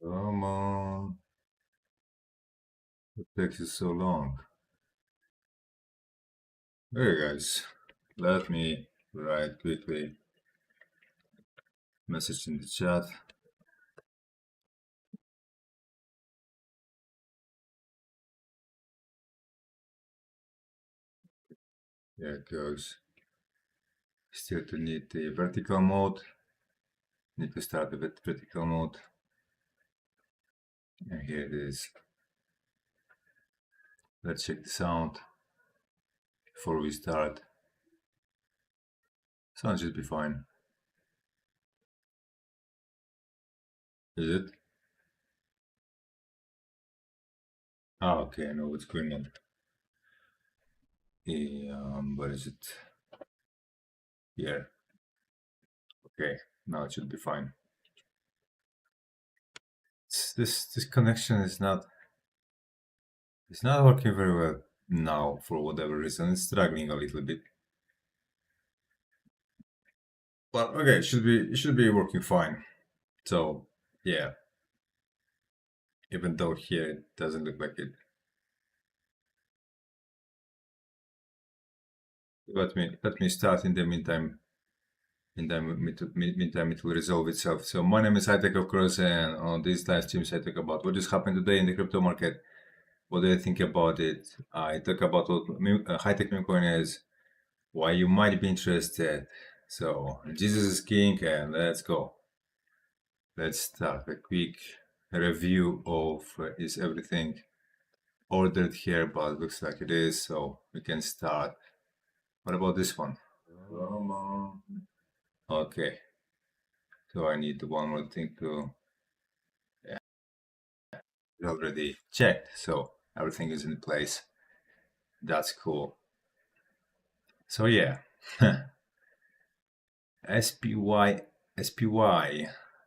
Come on. What takes you so long? Hey guys, let me write quickly message in the chat. Here it goes. Still to need the vertical mode. Need to start with vertical mode. And here it is. Let's check the sound before we start. Sound should be fine. Is it? Ah, okay, I know what's going on. Where is it? Here. Okay, now it should be fine. This connection is not working very well now for whatever reason. It's struggling a little bit. But okay, it should be working fine. So yeah. Even though here it doesn't look like it. Let me start in the meantime. In the meantime, it will resolve itself. So my name is Hightech, of course, and on these live streams I talk about what is happening today in the crypto market. What do I think about it? I talk about what high-tech meme coin is, why you might be interested. So Jesus is king, and let's go. Let's start a quick review of is everything ordered here, but looks like it is, so we can start. What about this one? Okay, so I need one more thing to already checked, so everything is in place. That's cool. So yeah, SPY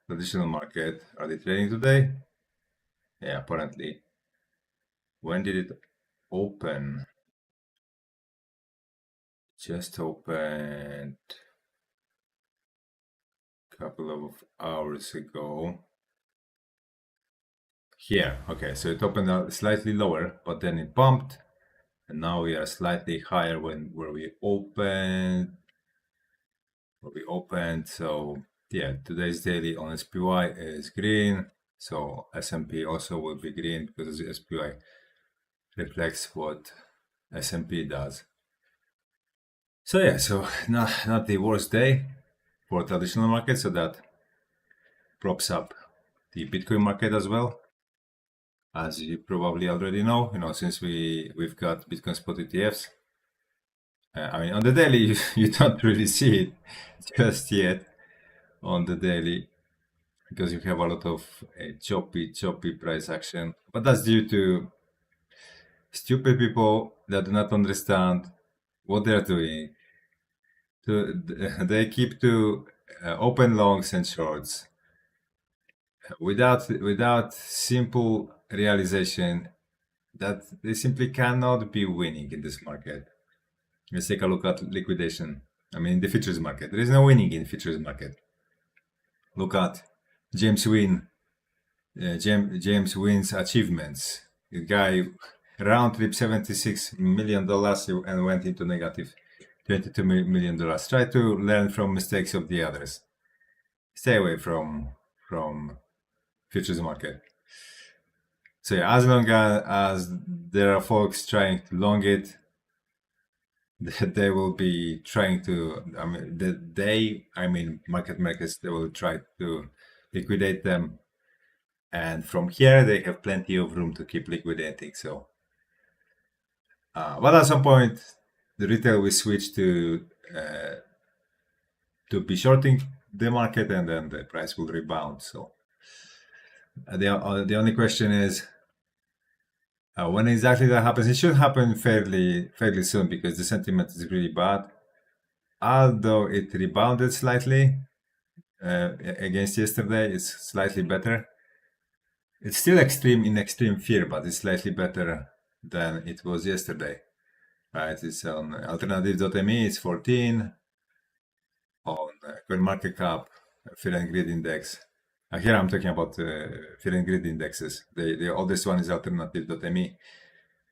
traditional market, are they trading today? Yeah, apparently. When did it open? Just opened a couple of hours ago. Here, okay, so it opened out slightly lower, but then it bumped, and now we are slightly higher where we opened. So yeah, today's daily on SPY is green, so S&P also will be green because the SPY reflects what S&P does. So yeah, so not the worst day for traditional market, so that props up the Bitcoin market as well. As you probably already know, since we've got Bitcoin spot ETFs. I mean, on the daily, you don't really see it just yet on the daily because you have a lot of choppy price action. But that's due to stupid people that do not understand what they're doing. They keep to open longs and shorts without simple realization that they simply cannot be winning in this market. Let's take a look at liquidation. I mean, the futures market. There is no winning in futures market. Look at James Wynn's achievements. The guy round trip $76 million and went into negative $22 million. Try to learn from mistakes of the others. Stay away from futures market. So yeah, as long as there are folks trying to long it, they will be trying to. Market makers. They will try to liquidate them, and from here they have plenty of room to keep liquidating. So, but at some point, the retail will switch to be shorting the market, and then the price will rebound. So, the only question is. When exactly that happens, it should happen fairly soon because the sentiment is really bad. Although it rebounded slightly against yesterday, it's slightly better. It's still in extreme fear, but it's slightly better than it was yesterday. Right? It's on alternative.me, it's 14. On CoinMarketCap, Fear and Greed Index, Here I'm talking about fear and greed indexes. The oldest one is alternative.me,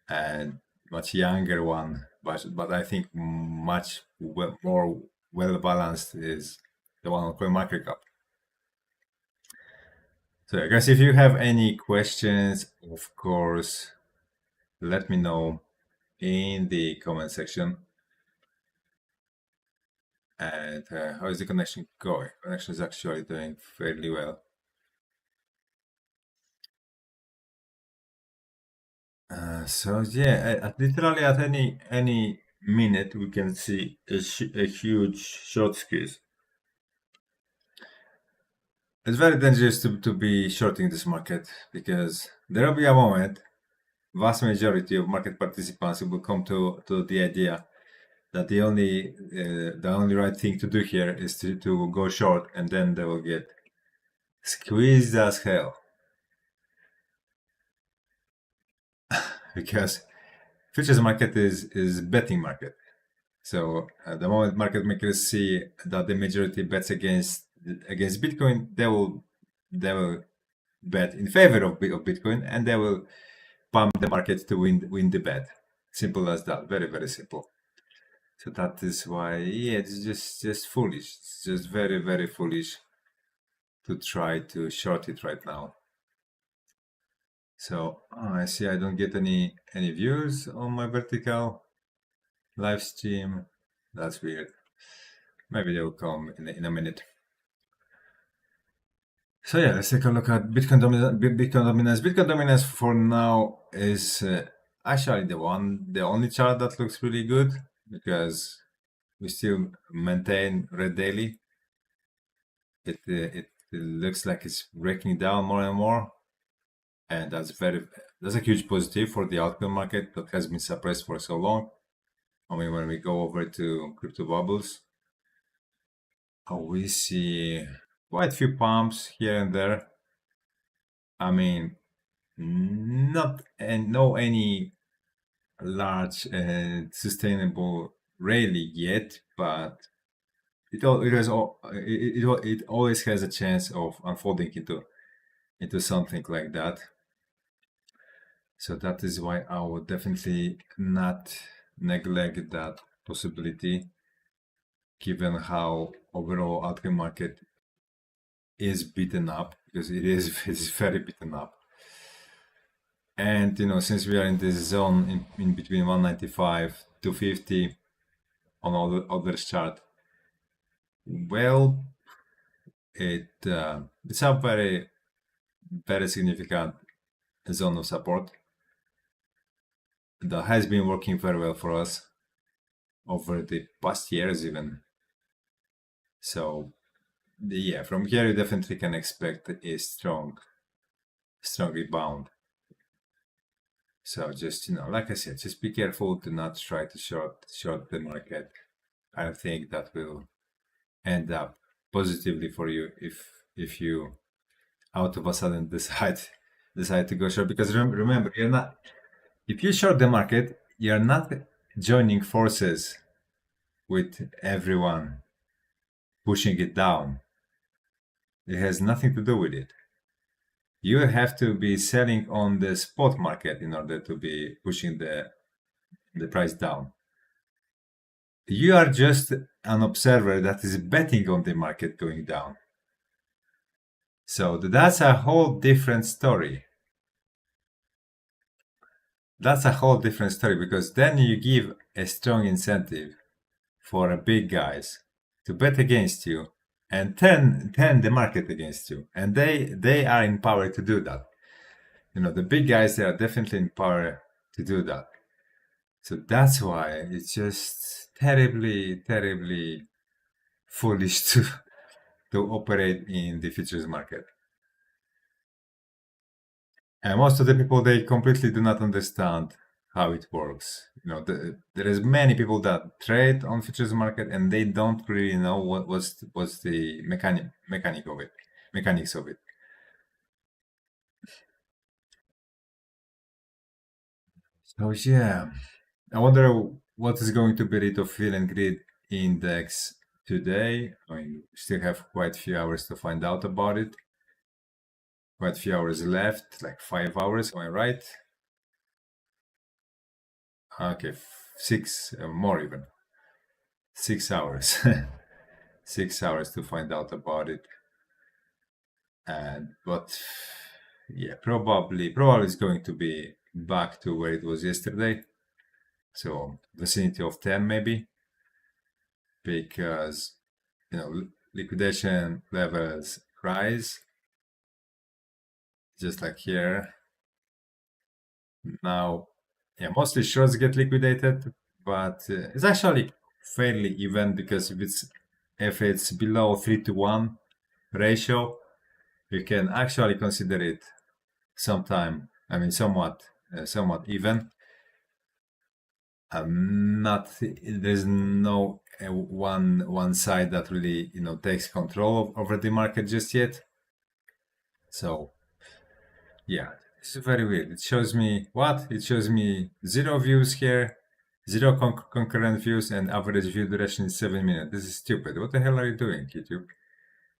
and much younger one, but I think much more well balanced is the one on CoinMarketCap. So I guess if you have any questions, of course, let me know in the comment section. And how is the connection going? Connection is actually doing fairly well. So yeah, literally at any minute we can see a huge short squeeze. It's very dangerous to be shorting this market because there will be a moment, vast majority of market participants will come to the idea that the only right thing to do here is to go short, and then they will get squeezed as hell because futures market is betting market. So the moment market makers see that the majority bets against Bitcoin, they will bet in favor of Bitcoin, and they will pump the market to win the bet. Simple as that. Very very simple. So that is why, yeah, it's just foolish. It's just very very foolish to try to short it right now. So I see I don't get any views on my vertical live stream. That's weird. Maybe they will come in a minute. So yeah, let's take a look at Bitcoin dominance. Bitcoin dominance. Bitcoin dominance for now is actually the only chart that looks really good because we still maintain red daily. It looks like it's breaking down more and more, and that's a huge positive for the altcoin market that has been suppressed for so long. I mean, when we go over to crypto bubbles, we see quite a few pumps here and there. I mean, not and no any large and sustainable rally yet, but it always has a chance of unfolding into something like that. So that is why I would definitely not neglect that possibility, given how overall altcoin market is beaten up, because it's very beaten up. And since we are in this zone in between 195 to 50 on all the others chart, well, it's a very very significant zone of support that has been working very well for us over the past years even. So yeah, from here you definitely can expect a strong rebound. So just like I said, just be careful to not try to short the market. I think that will end up positively for you if you out of a sudden decide to go short, because remember, you're not if you short the market, you're not joining forces with everyone pushing it down. It has nothing to do with it. You have to be selling on the spot market in order to be pushing the price down. You are just an observer that is betting on the market going down. So that's a whole different story. That's a whole different story, because then you give a strong incentive for big guys to bet against you and turn the market against you, and they are in power to do that. The big guys, they are definitely in power to do that. So that's why it's just terribly terribly foolish to operate in the futures market. And most of the people, they completely do not understand how it works. There is many people that trade on futures market, and they don't really know what's the mechanics of it. So yeah, I wonder what is going to be rate of fear and greed index today. I mean, we still have quite a few hours to find out about it. quite a few hours left, like 5 hours. Am I right? Okay, six, more even. 6 hours. 6 hours to find out about it. And but yeah, probably it's going to be back to where it was yesterday. So vicinity of 10 maybe, because liquidation levels rise, just like here. Now, yeah, mostly shorts get liquidated, but it's actually fairly even, because if it's below 3-to-1 ratio, you can actually consider it somewhat even. Not There's no one side that really takes control over the market just yet. So yeah, it's very weird. It shows me what? It shows me 0 views here, 0 concurrent views, and average view duration is 7 minutes. This is stupid. What the hell are you doing, YouTube?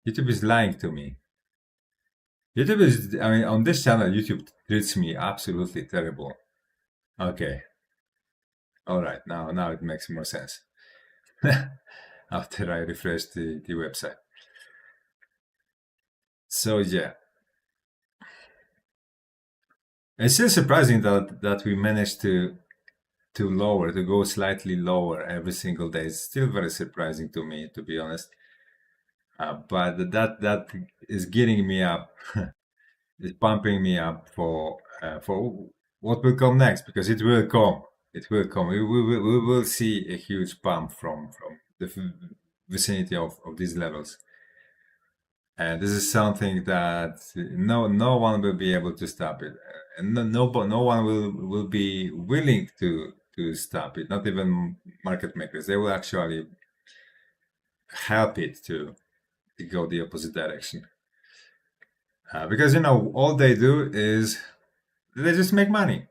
YouTube is lying to me. On this channel, YouTube treats me absolutely terrible. Okay. All right. Now it makes more sense. After I refresh the website. So yeah. It's still surprising that we managed to go slightly lower every single day. It's still very surprising to me, to be honest. But that is getting me up, is pumping me up for what will come next, because it will come. It will come. We will see a huge pump from the vicinity of these levels. And this is something that no one will be able to stop it, and no one will be willing to stop it. Not even market makers. They will actually help it to go the opposite direction, because all they do is they just make money.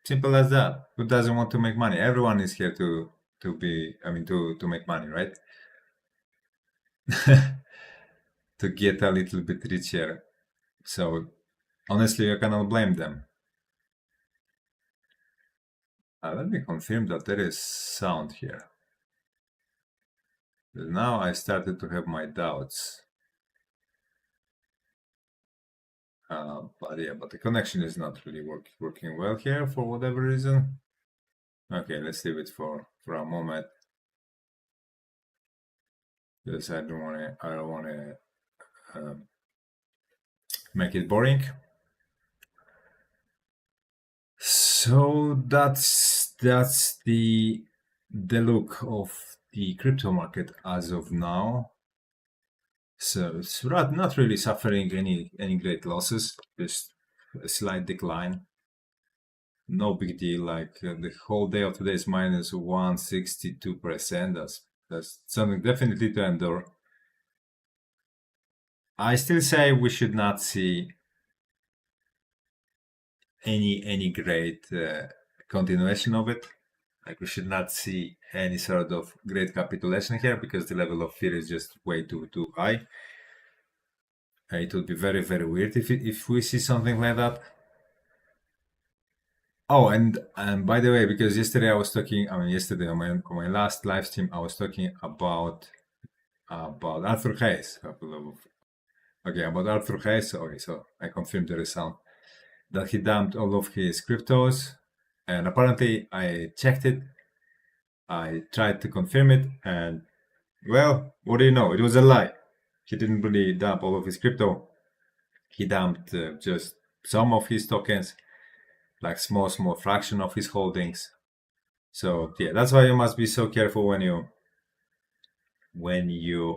Simple as that. Who doesn't want to make money? Everyone is here to make money, right? To get a little bit richer. So honestly, I cannot blame them. Let me confirm that there is sound here. Now I started to have my doubts. But the connection is not really working well here for whatever reason. Okay, let's leave it for a moment, because I don't want to make it boring. So that's the look of the crypto market as of now. So it's not really suffering any great losses, just a slight decline. No big deal. Like the whole day of today is minus 162%. That's something definitely to endure. I still say we should not see any great continuation of it. Like we should not see any sort of great capitulation here, because the level of fear is just way too high. It would be very, very weird if we see something like that. Oh, and by the way, because yesterday I was talking, yesterday on my last live stream, I was talking about Arthur Hayes. Okay, about Arthur Hayes. Okay, so I confirmed the result that he dumped all of his cryptos, and apparently I checked it. I tried to confirm it, and well, what do you know? It was a lie. He didn't really dump all of his crypto. He dumped just some of his tokens, like small fraction of his holdings. So yeah, that's why you must be so careful when you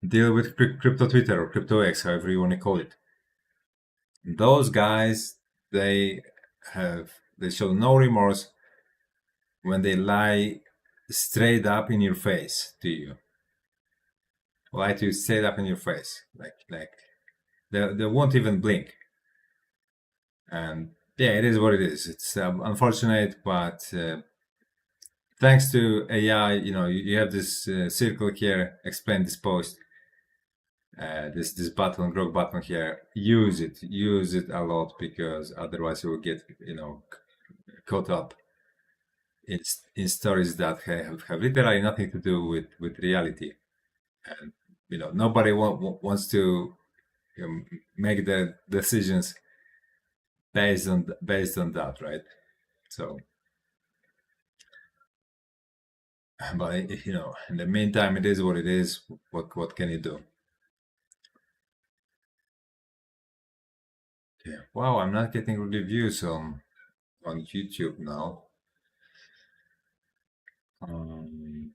deal with crypto Twitter or crypto X, however you want to call it. Those guys, they show no remorse when they lie straight up in your face to you. Lie to you straight up in your face, like they won't even blink. And yeah, it is what it is. It's unfortunate, but thanks to AI, you have this circle here, explain this post. this button, growth button here, use it a lot, because otherwise you will get, caught up in stories that have literally nothing to do with reality. And nobody wants to make the decisions based on that, right? So, but in the meantime, it is what it is. What can you do? Yeah. Wow, I'm not getting really views on YouTube now.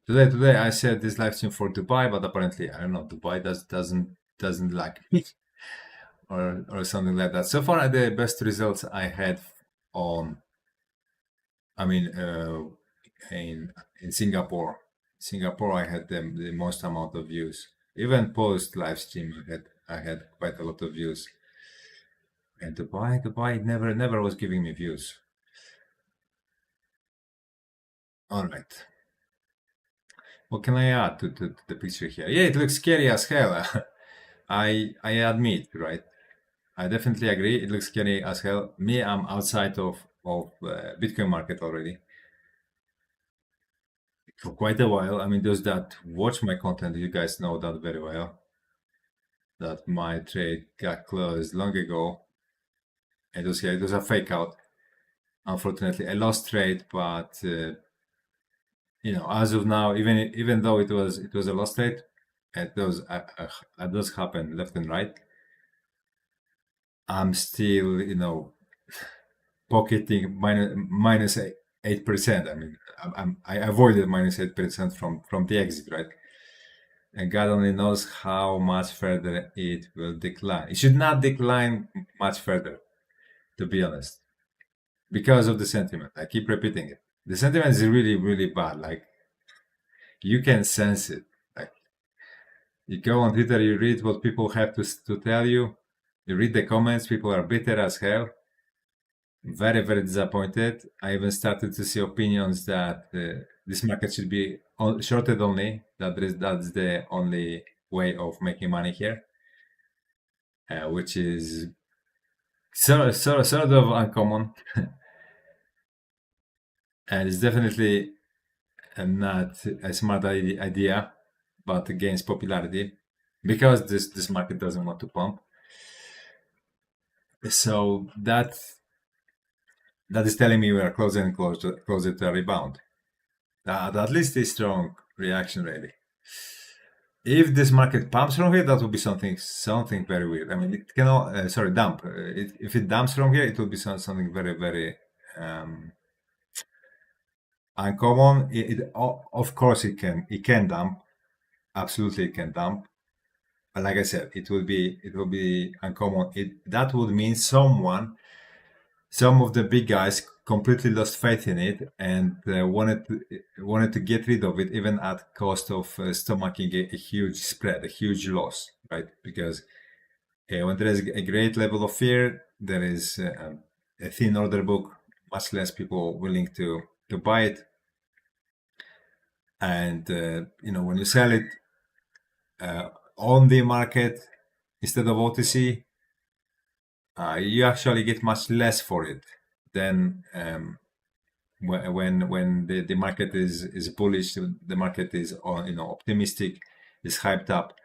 Today I said this live stream for Dubai, but apparently I don't know, Dubai doesn't like me, or something like that. So far, the best results I had on, I mean, in Singapore. Singapore, I had the most amount of views. Even post live stream, I had quite a lot of views. And Dubai never was giving me views. All right. What can I add to the picture here? Yeah, it looks scary as hell. I admit, right? I definitely agree. It looks scary as hell. Me, I'm outside of Bitcoin market already for quite a while. I mean, those that watch my content, you guys know that very well. That my trade got closed long ago. It was a fake out. Unfortunately, I lost trade, but as of now, even though it was a lost trade, it does happen left and right. I'm still, pocketing minus 8%. I mean, I avoided minus 8% from the exit, right? And God only knows how much further it will decline. It should not decline much further, to be honest, because of the sentiment. I keep repeating it. The sentiment is really, really bad. Like, you can sense it. Like, you go on Twitter, you read what people have to tell you. You read the comments. People are bitter as hell. Very, very disappointed. I even started to see opinions that this market should be shorted only. That's the only way of making money here, which is sort of uncommon, and it's definitely not a smart idea, but gains popularity because this market doesn't want to pump. So that is telling me we are closer and closer to a rebound. At least a strong reaction, really. If this market pumps from here, that would be something very weird. I mean, it cannot. Dump. If it dumps from here, it will be something very, very uncommon. Of course, it can dump. Absolutely, it can dump. But like I said, it will be uncommon. That would mean some of the big guys completely lost faith in it and wanted to get rid of it, even at cost of stomaching a huge spread, a huge loss, right? Because when there is a great level of fear, there is a thin order book, much less people willing to buy it, and when you sell it on the market instead of OTC, you actually get much less for it than when the market is bullish, the market is optimistic, is hyped up.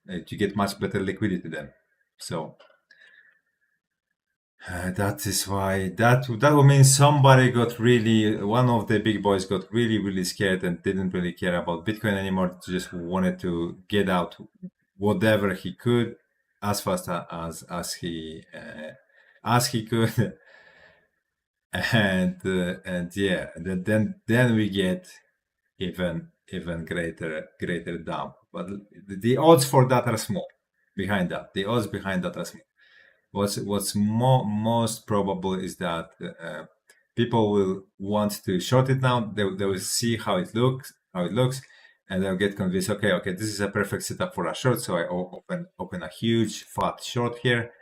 You get much better liquidity then. So that is why that would mean one of the big boys got really, really scared and didn't really care about Bitcoin anymore. Just wanted to get out whatever he could as fast as he could. And yeah, then we get even greater dump. But the odds for that are small. Behind that, the odds behind that are small. What's most probable is that people will want to short it now. They will see how it looks, and they'll get convinced. Okay, this is a perfect setup for a short. So I open a huge fat short here.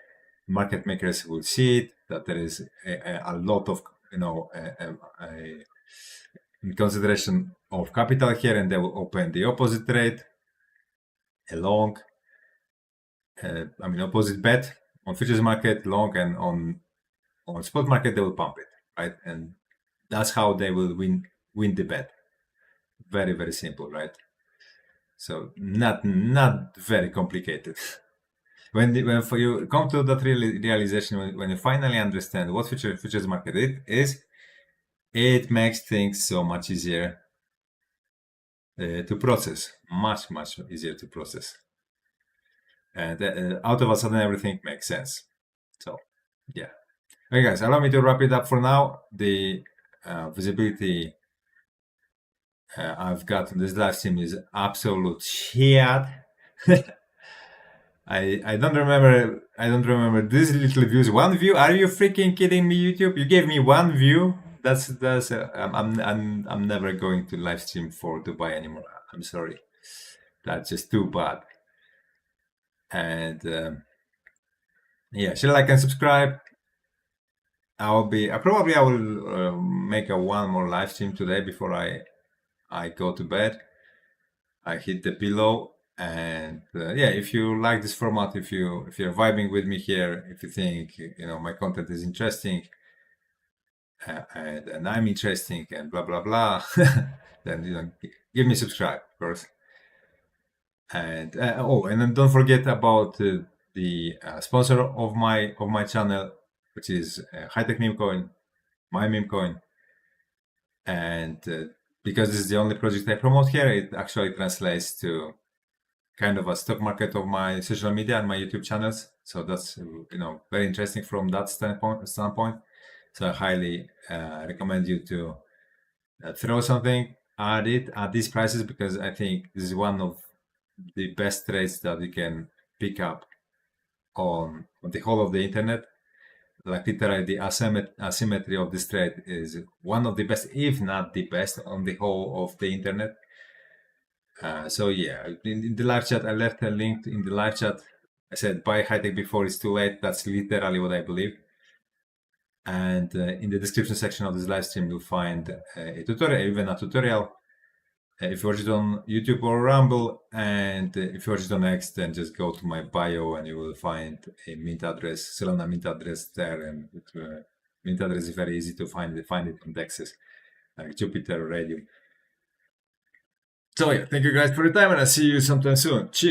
Market makers will see it, that there is a lot of consideration of capital here, and they will open the opposite trade, a long, opposite bet on futures market long, and on spot market they will pump it, right? And that's how they will win the bet. Very, very simple, right? So not very complicated. When for you come to that realization, when you finally understand what futures market it is, it makes things so much easier to process, much easier to process, and out of a sudden everything makes sense. So yeah. Okay, guys, allow me to wrap it up for now. The visibility I've got on this live stream is absolute shit. I don't remember these little views. One view? Are you freaking kidding me, YouTube? You gave me one view. That's I'm never going to live stream for Dubai anymore. I'm sorry. That's just too bad. And yeah, share, like, and subscribe. I will make a one more live stream today before I go to bed. I hit the pillow. And yeah, if you like this format, if you're vibing with me here, if you think my content is interesting, and I'm interesting, and blah blah blah, then give me subscribe, of course. And and then don't forget about the sponsor of my channel, which is High Tech Meme Coin, my meme coin. And because this is the only project I promote here, it actually translates to kind of a stock market of my social media and my YouTube channels. So that's very interesting from that standpoint. So I highly recommend you to throw something at these prices, because I think this is one of the best trades that you can pick up on the whole of the internet. Like literally, the asymmetry of this trade is one of the best, if not the best, on the whole of the internet. So yeah, in the live chat, I left a link in the live chat. I said buy high tech before it's too late. That's literally what I believe. And in the description section of this live stream, you'll find a tutorial, even a tutorial. If you watch it on YouTube or Rumble, and if you watch it on X, then just go to my bio and you will find a mint address, Solana mint address there. And mint address is very easy to find it on DEXs like Jupiter or Radium. So yeah, thank you guys for your time, and I'll see you sometime soon. Cheers.